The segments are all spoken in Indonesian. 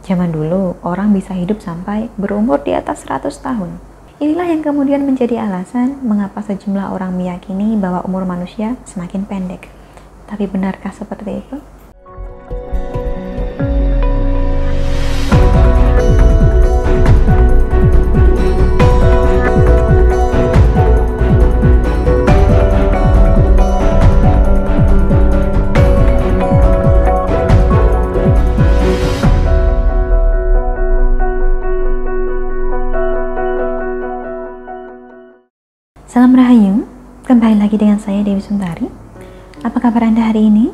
Zaman dulu, orang bisa hidup sampai berumur di atas 100 tahun. Inilah yang kemudian menjadi alasan mengapa sejumlah orang meyakini bahwa umur manusia semakin pendek. Tapi benarkah seperti itu? Salam Rahayu, kembali lagi dengan saya Dewi Suntari. Apa kabar Anda hari ini?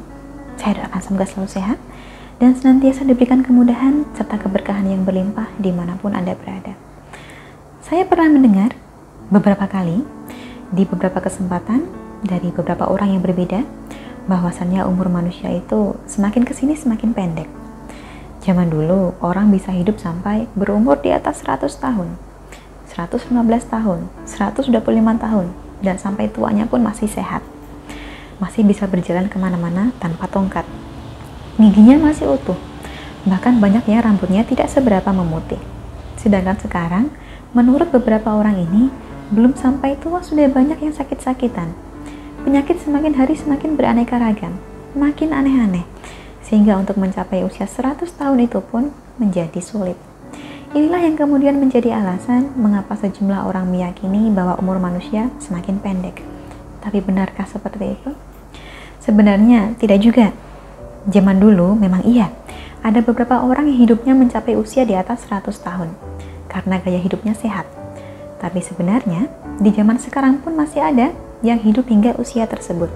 Saya doakan semoga selalu sehat dan senantiasa diberikan kemudahan serta keberkahan yang berlimpah dimanapun Anda berada. Saya pernah mendengar beberapa kali di beberapa kesempatan dari beberapa orang yang berbeda bahwasannya umur manusia itu semakin kesini semakin pendek. Zaman dulu orang bisa hidup sampai berumur di atas 100 tahun. 115 tahun, 125 tahun, dan sampai tuanya pun masih sehat. Masih bisa berjalan kemana-mana tanpa tongkat. Giginya masih utuh, bahkan banyaknya rambutnya tidak seberapa memutih. Sedangkan sekarang, menurut beberapa orang ini, belum sampai tua sudah banyak yang sakit-sakitan. Penyakit semakin hari semakin beraneka ragam, makin aneh-aneh, sehingga untuk mencapai usia 100 tahun itu pun menjadi sulit. Inilah yang kemudian menjadi alasan mengapa sejumlah orang meyakini bahwa umur manusia semakin pendek. Tapi benarkah seperti itu? Sebenarnya tidak juga. Zaman dulu memang iya, ada beberapa orang yang hidupnya mencapai usia di atas 100 tahun karena gaya hidupnya sehat. Tapi sebenarnya di zaman sekarang pun masih ada yang hidup hingga usia tersebut.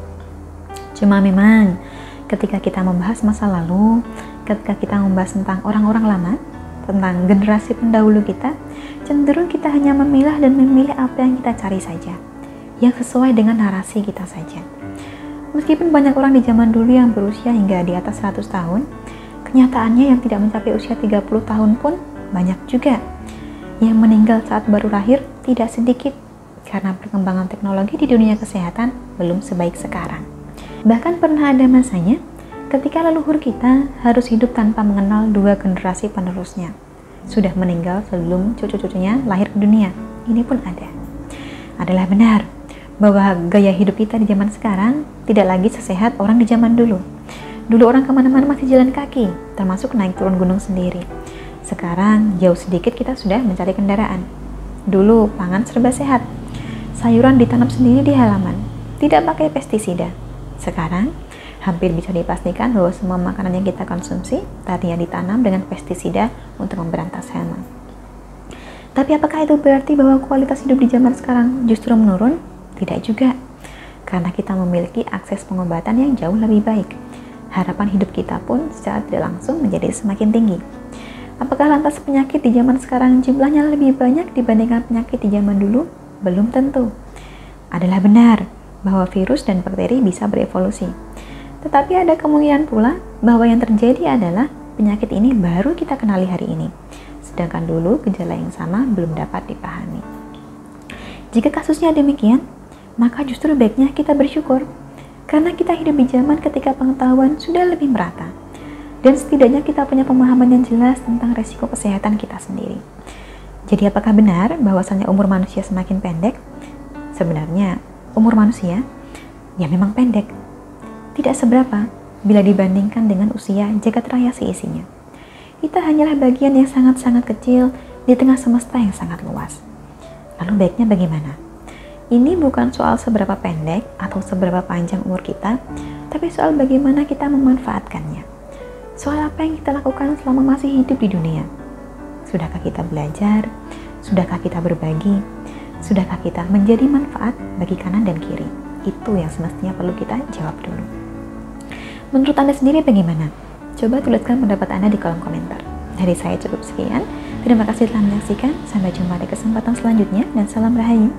Cuma memang ketika kita membahas masa lalu, ketika kita membahas tentang orang-orang lama, tentang generasi pendahulu kita, cenderung kita hanya memilah dan memilih apa yang kita cari saja, yang sesuai dengan narasi kita saja. Meskipun banyak orang di zaman dulu yang berusia hingga di atas 100 tahun, kenyataannya yang tidak mencapai usia 30 tahun pun banyak juga. Yang meninggal saat baru lahir tidak sedikit, karena perkembangan teknologi di dunia kesehatan belum sebaik sekarang. Bahkan pernah ada masanya ketika leluhur kita harus hidup tanpa mengenal dua generasi penerusnya. Sudah meninggal sebelum cucu-cucunya lahir ke dunia. Ini pun ada. Adalah benar bahwa gaya hidup kita di zaman sekarang tidak lagi sesehat orang di zaman dulu. Dulu orang kemana-mana masih jalan kaki, termasuk naik turun gunung sendiri. Sekarang jauh sedikit kita sudah mencari kendaraan. Dulu pangan serba sehat. Sayuran ditanam sendiri di halaman, tidak pakai pestisida. Sekarang hampir bisa dipastikan bahwa semua makanan yang kita konsumsi tadinya ditanam dengan pestisida untuk memberantas hama. Tapi apakah itu berarti bahwa kualitas hidup di zaman sekarang justru menurun? Tidak juga, karena kita memiliki akses pengobatan yang jauh lebih baik. Harapan hidup kita pun secara tidak langsung menjadi semakin tinggi. Apakah lantas penyakit di zaman sekarang jumlahnya lebih banyak dibandingkan penyakit di zaman dulu? Belum tentu. Adalah benar bahwa virus dan bakteri bisa berevolusi. Tetapi ada kemungkinan pula bahwa yang terjadi adalah penyakit ini baru kita kenali hari ini, sedangkan dulu gejala yang sama belum dapat dipahami. Jika kasusnya demikian, maka justru baiknya kita bersyukur, karena kita hidup di zaman ketika pengetahuan sudah lebih merata, dan setidaknya kita punya pemahaman yang jelas tentang resiko kesehatan kita sendiri. Jadi apakah benar bahwasannya umur manusia semakin pendek? Sebenarnya, umur manusia ya memang pendek. Tidak seberapa bila dibandingkan dengan usia jagat raya seisinya. Kita hanyalah bagian yang sangat-sangat kecil di tengah semesta yang sangat luas. Lalu baiknya bagaimana? Ini bukan soal seberapa pendek atau seberapa panjang umur kita, tapi soal bagaimana kita memanfaatkannya. Soal apa yang kita lakukan selama masih hidup di dunia. Sudahkah kita belajar? Sudahkah kita berbagi? Sudahkah kita menjadi manfaat bagi kanan dan kiri? Itu yang semestinya perlu kita jawab dulu. Menurut Anda sendiri bagaimana? Coba tuliskan pendapat Anda di kolom komentar. Dari saya cukup sekian. Terima kasih telah menyaksikan. Sampai jumpa di kesempatan selanjutnya dan salam Rahayu.